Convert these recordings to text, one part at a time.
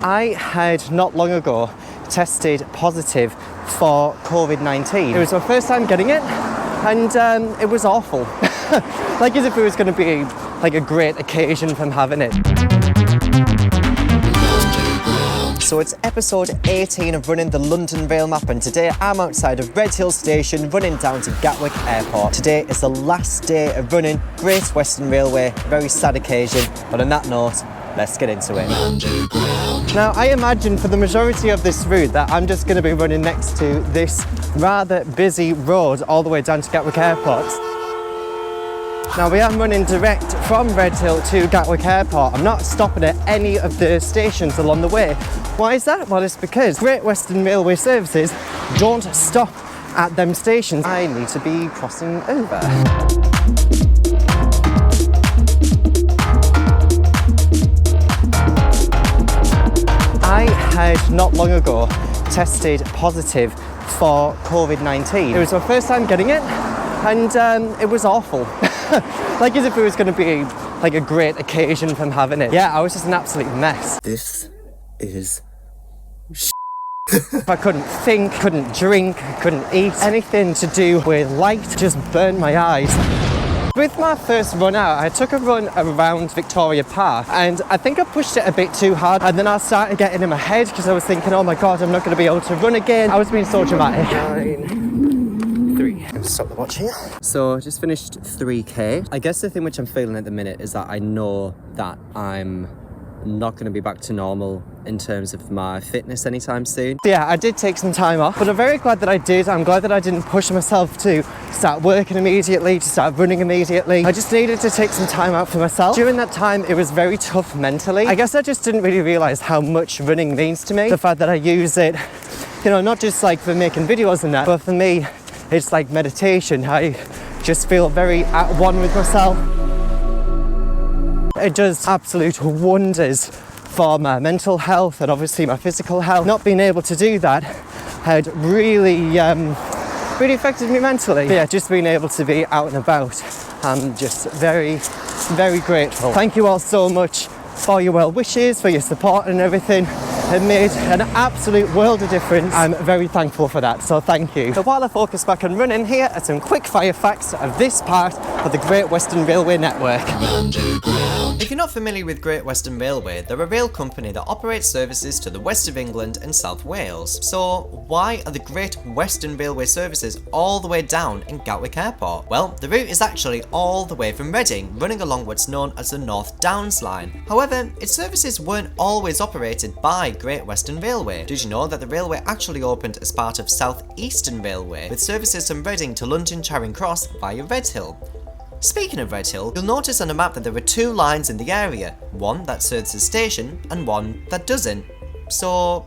I had not long ago tested positive for COVID-19. It was my first time getting it, and it was awful. Like as if it was going to be like a great occasion from having it. So it's episode 18 of running the London Rail Map, and today I'm outside of Redhill Station running down to Gatwick Airport. Today is the last day of running Great Western Railway, a very sad occasion, but on that note, let's get into it. Now I imagine for the majority of this route that I'm just going to be running next to this rather busy road all the way down to Gatwick Airport. Now we are running direct from Redhill to Gatwick Airport. I'm not stopping at any of the stations along the way. Why is that? Well, it's because Great Western Railway services don't stop at them stations. I need to be crossing over. I had not long ago tested positive for COVID-19. It was my first time getting it, and it was awful. Like as if it was going to be like a great occasion from having it. Yeah, I was just an absolute mess. This is I couldn't think, couldn't drink, couldn't eat. Anything to do with light just burned my eyes. With my first run out, I took a run around Victoria Park, and I think I pushed it a bit too hard, and then I started getting in my head because I was thinking, oh my god, I'm not going to be able to run again. I was being so dramatic. 9, 3. Stop the watch here. So I just finished 3k. I guess the thing which I'm feeling at the minute is that I know that I'm not going to be back to normal in terms of my fitness anytime soon. So yeah, I did take some time off, but I'm very glad that I did. I'm glad that I didn't push myself to start working immediately, to start running immediately. I just needed to take some time out for myself. During that time, it was very tough mentally. I guess I just didn't really realise how much running means to me. The fact that I use it, you know, not just like for making videos and that, but for me, it's like meditation. I just feel very at one with myself. It does absolute wonders for my mental health and obviously my physical health. Not being able to do that had really affected me mentally. But yeah, just being able to be out and about, I'm just very, very grateful. Thank you all so much for your well wishes, for your support and everything. It made an absolute world of difference. I'm very thankful for that, so thank you. So while I focus back on running, here are some quick fire facts of this part of the Great Western Railway network. If you're not familiar with Great Western Railway, they're a rail company that operates services to the west of England and South Wales. So why are the Great Western Railway services all the way down in Gatwick Airport? Well, the route is actually all the way from Reading, running along what's known as the North Downs line. However, its services weren't always operated by Great Western Railway. Did you know that the railway actually opened as part of South Eastern Railway, with services from Reading to London Charing Cross via Redhill? Speaking of Redhill, you'll notice on a map that there are two lines in the area, one that serves the station and one that doesn't. So,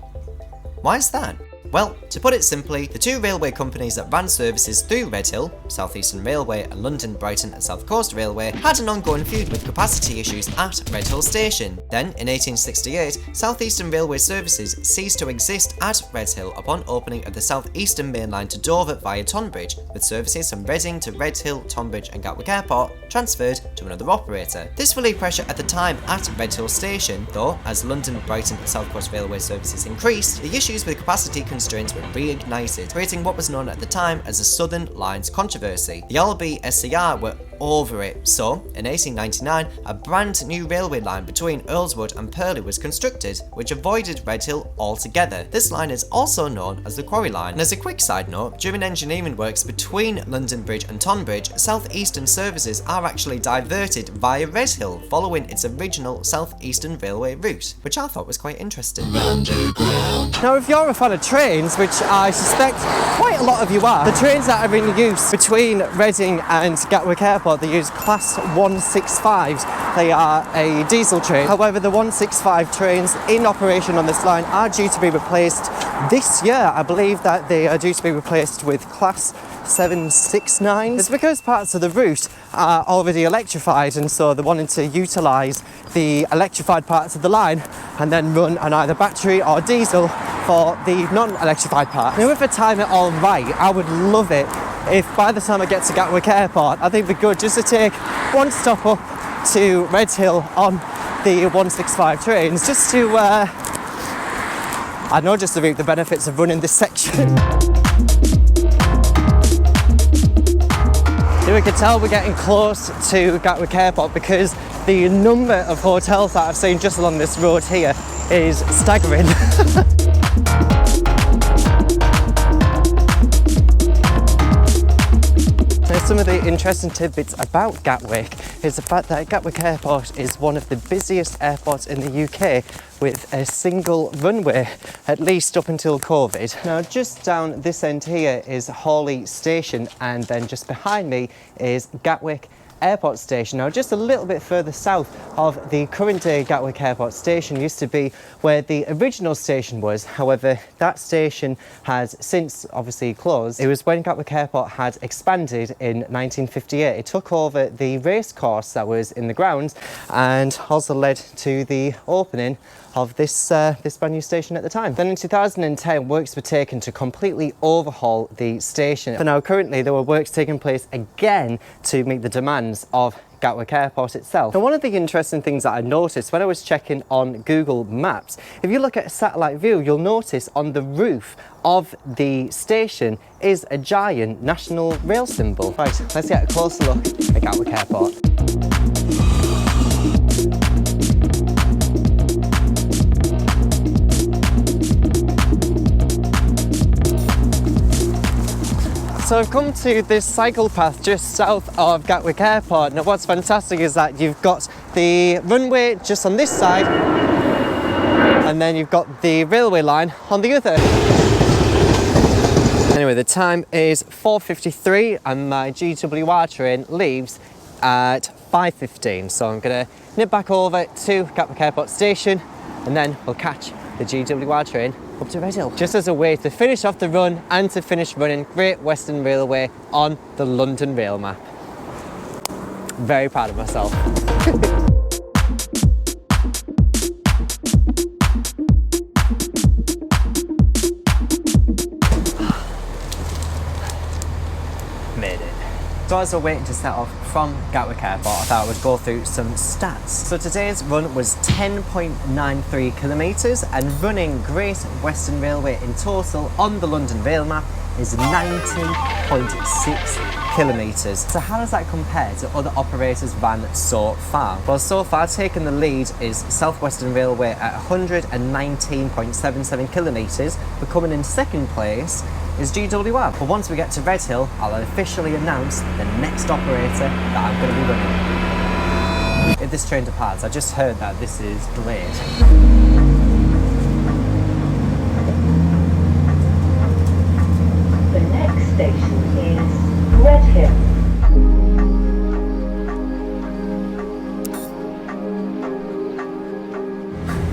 why is that? Well, to put it simply, the two railway companies that ran services through Redhill, South Eastern Railway and London, Brighton and South Coast Railway, had an ongoing feud with capacity issues at Redhill Station. Then, in 1868, South Eastern Railway services ceased to exist at Redhill upon opening of the South Eastern Main Line to Dover via Tonbridge, with services from Reading to Redhill, Tonbridge and Gatwick Airport transferred to another operator. This relieved pressure at the time at Redhill Station, though, as London, Brighton and South Coast Railway services increased, the issues with capacity constraints were reignited, creating what was known at the time as the Southern Lines controversy. The LBSCR were over it, so in 1899 a brand new railway line between Earlswood and Purley was constructed, which avoided Redhill altogether. This line is also known as the Quarry Line. And as a quick side note, during engineering works between London Bridge and Tonbridge, South Eastern services are actually diverted via Redhill following its original South Eastern Railway route, which I thought was quite interesting. Now if you're a fan of trains, which I suspect quite a lot of you are, the trains that are in use between Reading and Gatwick Airport, they use Class 165s. They are a diesel train. However, the 165 trains in operation on this line are due to be replaced this year. I believe that they are due to be replaced with Class 769s. It's because parts of the route are already electrified, and so they're wanting to utilise the electrified parts of the line and then run on either battery or diesel for the non-electrified part. Now, if I time it all right, I would love it if by the time I get to Gatwick Airport, I think it'd be good just to take one stop up to Redhill on the 165 trains, just to I know just to reap the benefits of running this section. You can tell we're getting close to Gatwick Airport because the number of hotels that I've seen just along this road here is staggering. Some of the interesting tidbits about Gatwick is the fact that Gatwick Airport is one of the busiest airports in the UK with a single runway, at least up until COVID. Now just down this end here is Hawley Station, and then just behind me is Gatwick Airport Station. Now just a little bit further south of the current day Gatwick Airport Station used to be where the original station was. However, that station has since obviously closed. It was when Gatwick Airport had expanded in 1958. It took over the race course that was in the grounds and also led to the opening of this brand new station at the time. Then in 2010, works were taken to completely overhaul the station. For now, currently there were works taking place again to meet the demands of Gatwick Airport itself. Now, one of the interesting things that I noticed when I was checking on Google Maps, if you look at a satellite view, you'll notice on the roof of the station is a giant national rail symbol. Right, let's get a closer look at Gatwick Airport. So I've come to this cycle path just south of Gatwick Airport. Now what's fantastic is that you've got the runway just on this side and then you've got the railway line on the other. Anyway, the time is 4:53 and my GWR train leaves at 5:15. So I'm gonna nip back over to Gatwick Airport Station and then we'll catch the GWR train up to Redhill, just as a way to finish off the run and to finish running Great Western Railway on the London rail map. Very proud of myself. Made it. So as we're waiting to set off from Gatwick Airport, I thought I would go through some stats. So today's run was 10.93 kilometres and running Great Western Railway in total on the London rail map is 19.6 kilometres. So how does that compare to other operators ran so far? Well, so far taking the lead is South Western Railway at 119.77 kilometres, but coming in second place is GWR. But once we get to Redhill, I'll officially announce the next operator that I'm going to be running. If this train departs, I just heard that this is delayed. The next station is Redhill.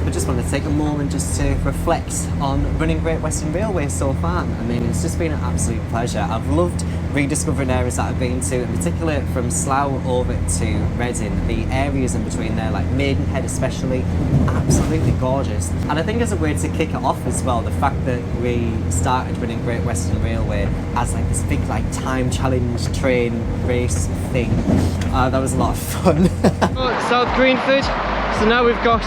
I just want to take a moment just to reflect on running Great Western Railway so far. I mean, it's just been an absolute pleasure. I've loved rediscovering areas that I've been to, in particular from Slough over to Reading. The areas in between there, like Maidenhead especially, absolutely gorgeous. And I think as a way to kick it off as well, the fact that we started running Great Western Railway as like this big like time challenge train race thing, that was a lot of fun. South Greenford, so now we've got,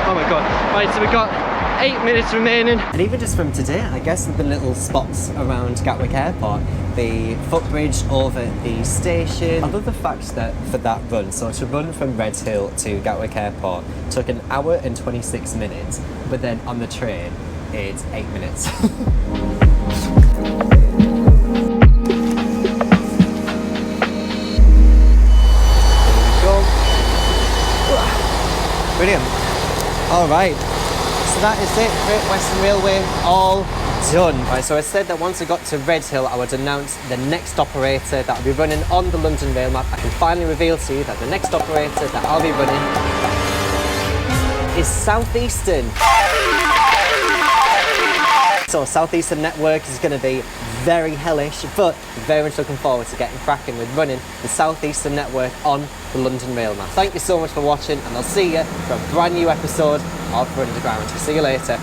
oh my god, right, so we've got 8 minutes remaining. And even just from today, I guess the little spots around Gatwick Airport, the footbridge over the station. I love the fact that for that run, so to run from Redhill to Gatwick Airport took 1 hour and 26 minutes, but then on the train, it's 8 minutes. Brilliant. All right, so that is it. Great Western Railway all done. Right, so I said that once I got to Redhill, I would announce the next operator that will be running on the London rail map. I can finally reveal to you that the next operator that I'll be running is Southeastern. So Southeastern Network is going to be very hellish, but very much looking forward to getting cracking with running the Southeastern Network on the London rail map. Thank you so much for watching, and I'll see you for a brand new episode of Run Underground. See you later.